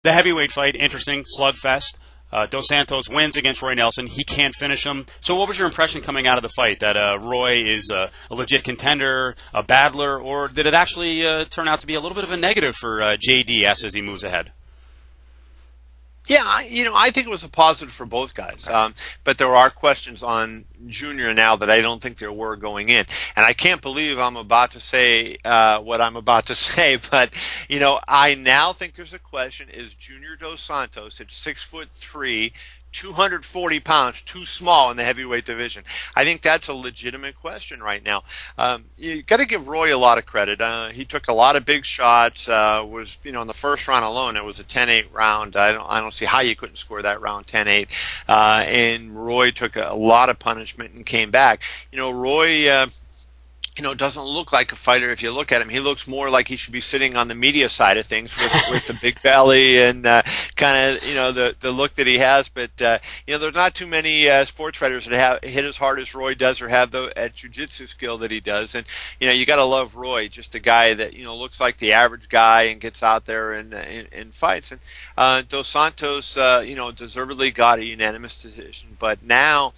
The heavyweight fight, interesting, slugfest. Dos Santos wins against Roy Nelson. He can't finish him. So what was your impression coming out of the fight? That Roy is a legit contender, a battler, or did it actually turn out to be a little bit of a negative for JDS as he moves ahead? Yeah, I think it was a positive for both guys. Okay. But there are questions on Junior now that I don't think there were going in. And I can't believe I'm about to say what I'm about to say, but, I now think there's a question, is Junior Dos Santos at 6'3", 240 pounds, too small in the heavyweight division? I think that's a legitimate question right now. You got to give Roy a lot of credit. He took a lot of big shots. In the first round alone, it was a 10-8 round. I don't see how you couldn't score that round 10-8. And Roy took a lot of punishment and came back. Roy. Doesn't look like a fighter. If you look at him, he looks more like he should be sitting on the media side of things with the big belly and kind of, the look that he has. But, there's not too many sports fighters that have hit as hard as Roy does or have the jiu-jitsu skill that he does. And, you got to love Roy, just a guy that, looks like the average guy and gets out there and fights. And Dos Santos, deservedly got a unanimous decision. But now,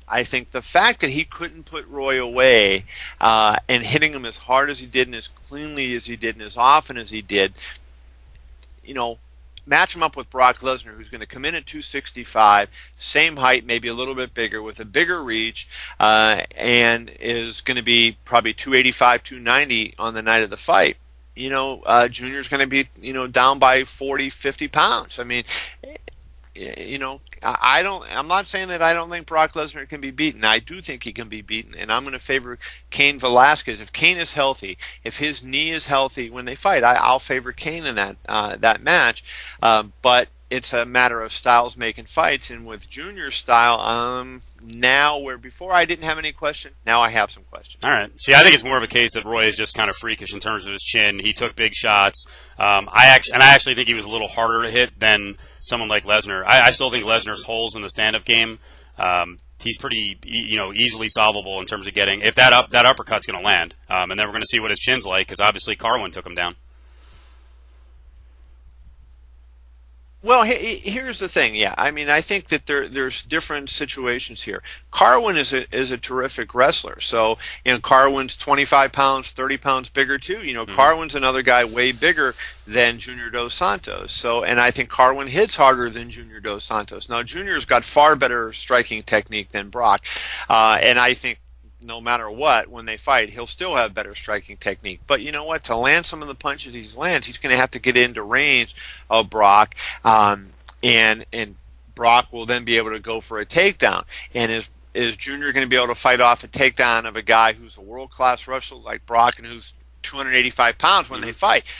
I think the fact that he couldn't put Roy away and hitting him as hard as he did and as cleanly as he did and as often as he did, match him up with Brock Lesnar, who's going to come in at 265, same height, maybe a little bit bigger, with a bigger reach, and is going to be probably 285, 290 on the night of the fight. Junior's going to be, down by 40, 50 pounds. I mean, I'm not saying that I don't think Brock Lesnar can be beaten. I do think he can be beaten, and I'm going to favor Cain Velasquez. If Cain is healthy, if his knee is healthy when they fight, I'll favor Cain in that match. But it's a matter of styles making fights, and with Junior's style, now where before I didn't have any question, now I have some questions. All right. See, I think it's more of a case that Roy is just kind of freakish in terms of his chin. He took big shots. I actually think he was a little harder to hit than someone like Lesnar. I still think Lesnar's holes in the stand-up game, he's pretty, easily solvable in terms of getting, if that uppercut's going to land. And then we're going to see what his chin's like, because obviously Carwin took him down. Well, here's the thing. Yeah, I mean, I think that there's different situations here. Carwin is a terrific wrestler. So, Carwin's 25 pounds, 30 pounds bigger too. Carwin's another guy way bigger than Junior Dos Santos. So, and I think Carwin hits harder than Junior Dos Santos. Now, Junior's got far better striking technique than Brock, and I think no matter what, when they fight, he'll still have better striking technique. But you know what? To land some of the punches he lands, he's going to have to get into range of Brock, and Brock will then be able to go for a takedown. And is Junior going to be able to fight off a takedown of a guy who's a world-class wrestler like Brock and who's 285 pounds when they fight?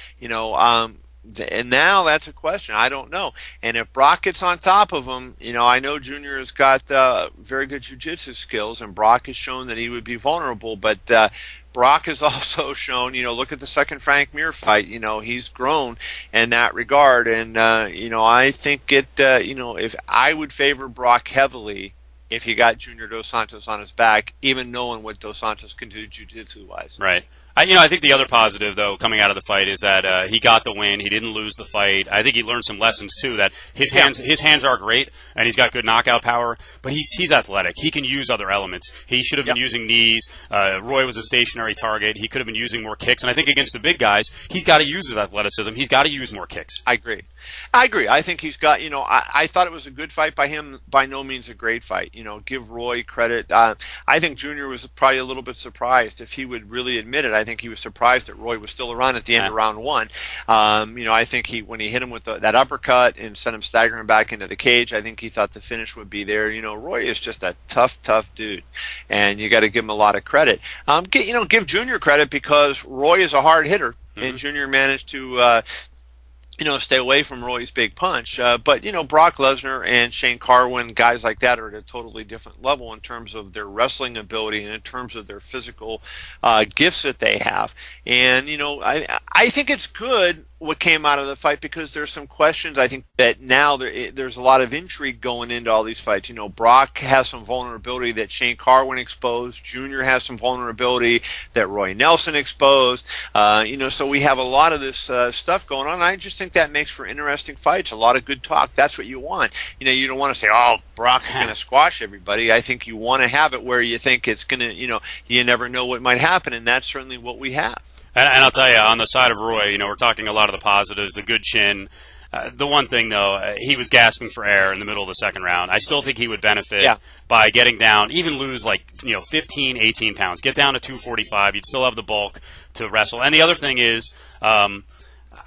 And now that's a question. I don't know. And if Brock gets on top of him, I know Junior has got very good jiu-jitsu skills, and Brock has shown that he would be vulnerable. But Brock has also shown, look at the second Frank Mir fight. He's grown in that regard. And, I think if I would favor Brock heavily if he got Junior Dos Santos on his back, even knowing what Dos Santos can do jiu-jitsu-wise. Right. I think the other positive, though, coming out of the fight is that he got the win. He didn't lose the fight. I think he learned some lessons, too, that his hands are great, and he's got good knockout power, but he's athletic. He can use other elements. He should have been using knees. Roy was a stationary target. He could have been using more kicks, and I think against the big guys, he's got to use his athleticism. He's got to use more kicks. I agree. I think he's got, I thought it was a good fight by him, by no means a great fight. Give Roy credit. I think Junior was probably a little bit surprised if he would really admit it. I think he was surprised that Roy was still around at the end of round one. I think when he hit him with that uppercut and sent him staggering back into the cage, I think he thought the finish would be there. Roy is just a tough dude, and you got to give him a lot of credit. Give Junior credit because Roy is a hard hitter, and Junior managed to stay away from Roy's big punch. But, Brock Lesnar and Shane Carwin, guys like that, are at a totally different level in terms of their wrestling ability and in terms of their physical gifts that they have. And, I think it's good what came out of the fight, because there's some questions. I think that now there's a lot of intrigue going into all these fights. Brock has some vulnerability that Shane Carwin exposed. Junior has some vulnerability that Roy Nelson exposed. So we have a lot of this stuff going on. I just think that makes for interesting fights, a lot of good talk. That's what you want. You don't want to say, oh, Brock is going to squash everybody. I think you want to have it where you think it's going to, you never know what might happen, and that's certainly what we have. And I'll tell you, on the side of Roy, we're talking a lot of the positives, the good chin. The one thing, though, he was gasping for air in the middle of the second round. I still think he would benefit by getting down, even lose 15, 18 pounds. Get down to 245. You'd still have the bulk to wrestle. And the other thing is,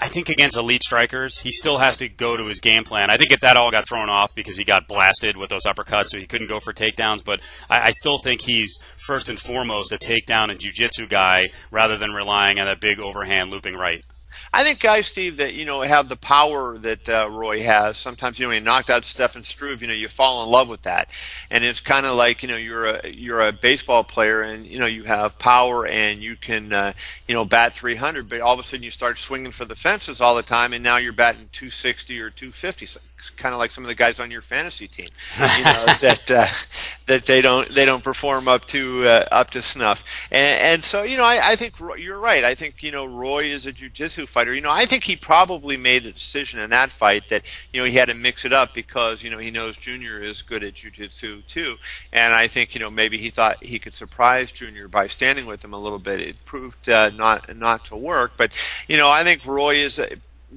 I think against elite strikers, he still has to go to his game plan. I think if that all got thrown off because he got blasted with those uppercuts, so he couldn't go for takedowns. But I still think he's first and foremost a takedown and jiu-jitsu guy rather than relying on that big overhand looping right. I think guys, Steve, that have the power that Roy has. Sometimes when he knocked out Stefan Struve, you fall in love with that, and it's kind of like you're a baseball player, and you have power and you can bat 300, but all of a sudden you start swinging for the fences all the time, and now you're batting 260 or 250. So it's kind of like some of the guys on your fantasy team, that they don't perform up to snuff, and so I think you're right. I think Roy is a jiu-jitsu fighter. I think he probably made a decision in that fight that he had to mix it up because he knows Junior is good at jiu-jitsu too, and I think maybe he thought he could surprise Junior by standing with him a little bit. It proved not to work, but I think Roy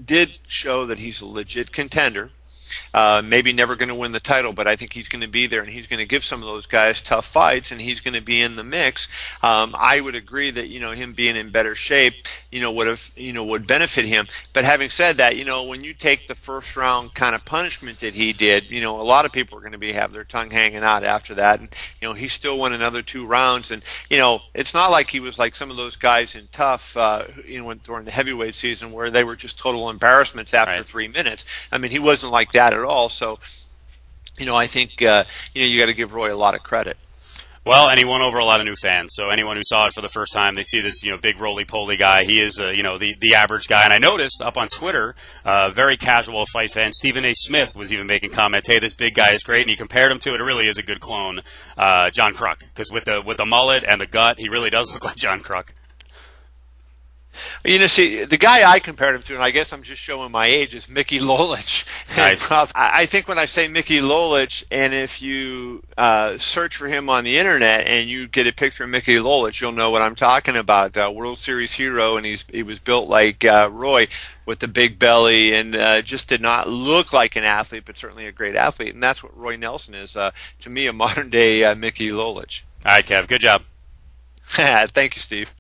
did show that he's a legit contender. Maybe never going to win the title, but I think he's going to be there, and he's going to give some of those guys tough fights, and he's going to be in the mix. I would agree that him being in better shape would benefit him. But having said that, when you take the first round kind of punishment that he did, a lot of people are going to have their tongue hanging out after that, and he still won another 2 rounds, and it's not like he was like some of those guys in Tough during the heavyweight season where they were just total embarrassments after 3 minutes. I mean, he wasn't like that at all. So, I think you got to give Roy a lot of credit. Well, and he won over a lot of new fans. So anyone who saw it for the first time, they see this, big roly-poly guy. He is, the average guy. And I noticed up on Twitter, very casual fight fan, Stephen A. Smith was even making comments, hey, this big guy is great. And he compared him to, it really is a good clone, John Kruk. Because with the mullet and the gut, he really does look like John Kruk. See, the guy I compared him to, and I guess I'm just showing my age, is Mickey Lolich. Nice. I think when I say Mickey Lolich, and if you search for him on the internet and you get a picture of Mickey Lolich, you'll know what I'm talking about. World Series hero, and he was built like Roy with the big belly, and just did not look like an athlete, but certainly a great athlete. And that's what Roy Nelson is, to me, a modern-day Mickey Lolich. All right, Kev, good job. Thank you, Steve.